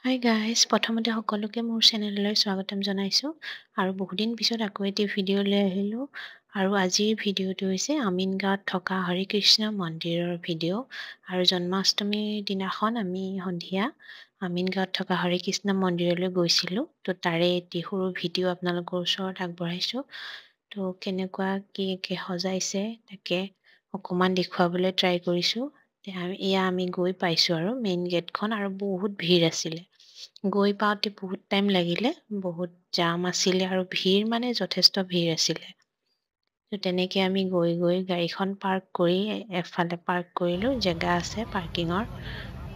hi guys প্ৰথমতে সকলোকে মোৰ চেনেললৈ স্বাগতম জনাইছোঁ আৰু বহুদিন পিছত আকৌ এটি ভিডিঅ' লৈ আহিলোঁ আৰু আজিৰ ভিডিঅ'টো হৈছে আমিনগাঁৱত থকা হৰি কৃষ্ণ মন্দিৰৰ ভিডিঅ' আৰু জন্মাষ্টমীৰ দিনাখন আমি সন্ধিয়া আমিনগাঁৱত থকা হৰি কৃষ্ণ মন্দিৰলৈ গৈছিলোঁ তো তাৰে এটি সৰু ভিডিঅ' আপোনালোকৰ ওচৰত আগবঢ়াইছোঁ তো কেনেকুৱা কি সজাইছে তাকে অকণমান দেখুৱাবলৈ ট্ৰাই কৰিছোঁ এয়া আমি গৈ পাইছোঁ আৰু মেইন গেটখন আৰু বহুত ভিৰ আছিলে গৈ পাওঁতে বহুত টাইম লাগিলে বহুত জাম আছিলে আৰু ভিৰ মানে যথেষ্ট ভিৰ আছিলে তো তেনেকৈ আমি গৈ গাড়ীখন পাৰ্ক কৰি এফালে পাৰ্ক কৰিলোঁ জেগা আছে পাৰ্কিঙৰ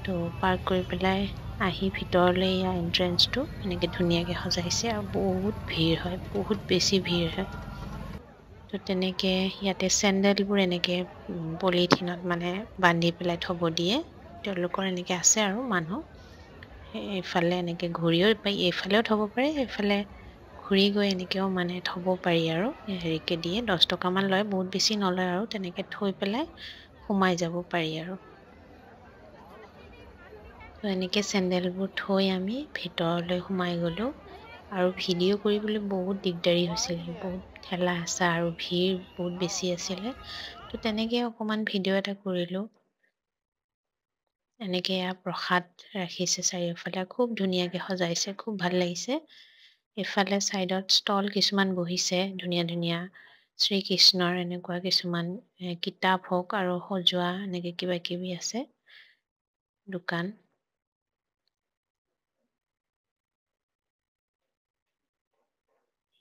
তো পাৰ্ক কৰি পেলাই আহি ভিতৰলৈ এয়া এণ্ট্ৰেঞ্চটো এনেকৈ ধুনীয়াকৈ সজাইছে আৰু বহুত ভিৰ হয় বহুত বেছি ভিৰ হয় তো তেনেকৈ ইয়াতে চেণ্ডেলবোৰ এনেকৈ পলিথিনত মানে বান্ধি পেলাই থ'ব দিয়ে তেওঁলোকৰ এনেকৈ আছে আৰু মানুহ এইফালে এনেকৈ ঘূৰিও এইফালেও থ'ব পাৰে এইফালে ঘূৰি গৈ এনেকৈও মানে থ'ব পাৰি আৰু হেৰিকৈ দিয়ে 10 টকামান লয় বহুত বেছি নলয় আৰু তেনেকৈ থৈ পেলাই সোমাই যাব পাৰি আৰু তো এনেকৈ চেণ্ডেলবোৰ থৈ আমি ভিতৰলৈ সোমাই গ'লোঁ আৰু ভিডিঅ' কৰিবলৈ বহুত দিগদাৰী হৈছিলে বহুত ঠেলা হেঁচা আৰু ভিৰ বহুত বেছি আছিলে তো তেনেকৈ অকণমান ভিডিঅ' এটা কৰিলোঁ এনেকৈ প্ৰসাদ ৰাখিছে চাৰিওফালে খুব ধুনীয়াকৈ সজাইছে খুব ভাল লাগিছে এইফালে ছাইডত ষ্টল কিছুমান বহিছে ধুনীয়া ধুনীয়া শ্ৰীকৃষ্ণৰ এনেকুৱা কিছুমান কিতাপ হওক আৰু সজোৱা এনেকৈ কিবা কিবি আছে দোকান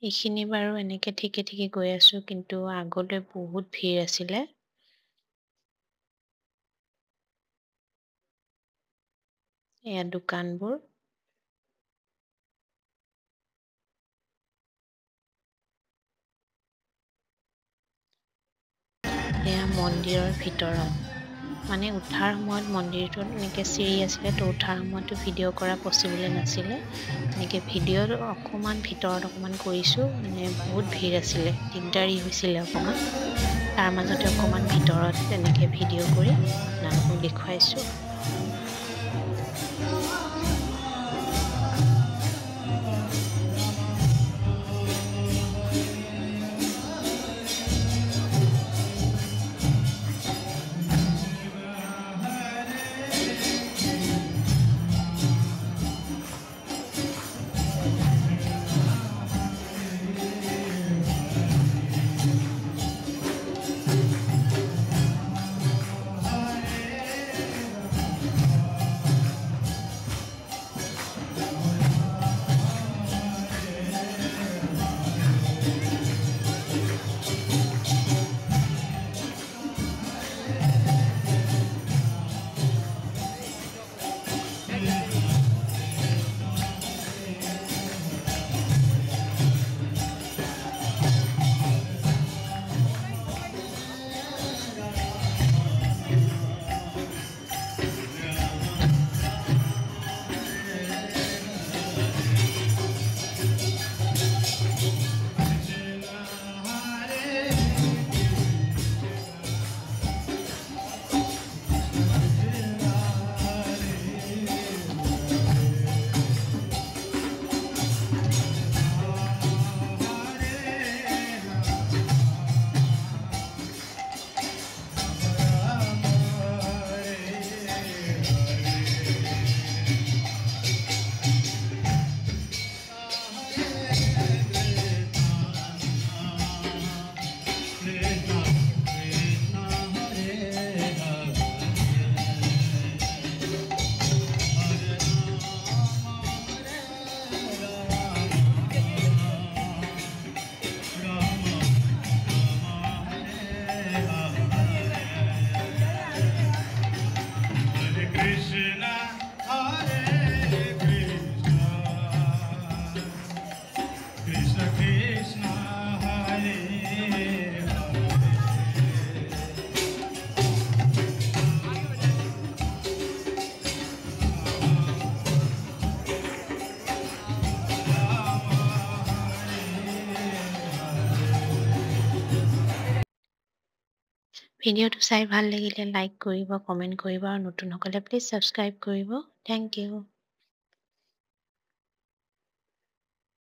এইখিনি বাৰু এনেকৈ ঠিকে গৈ আছোঁ কিন্তু আগলৈ বহুত ভিৰ আছিলে এয়া দোকানবোৰ এয়া মন্দিৰৰ ভিতৰত মানে উঠাৰ সময়ত মন্দিৰটোত এনেকৈ চিৰি আছিলে তো উঠাৰ সময়তো ভিডিঅ' কৰা পচিবলে নাছিলে এনেকৈ ভিডিঅ'টো অকণমান ভিতৰত অকণমান কৰিছোঁ মানে বহুত ভিৰ আছিলে দিগদাৰী হৈছিলে অকণমান তাৰ মাজতে অকণমান ভিতৰত এনেকৈ ভিডিঅ' কৰি আপোনালোকক দেখুৱাইছোঁ ভিডিঅ'টো চাই ভাল লাগিলে লাইক কৰিব কমেণ্ট কৰিব আৰু নতুন সকলে প্লিজ ছাবস্ক্ৰাইব কৰিব থেংক ইউ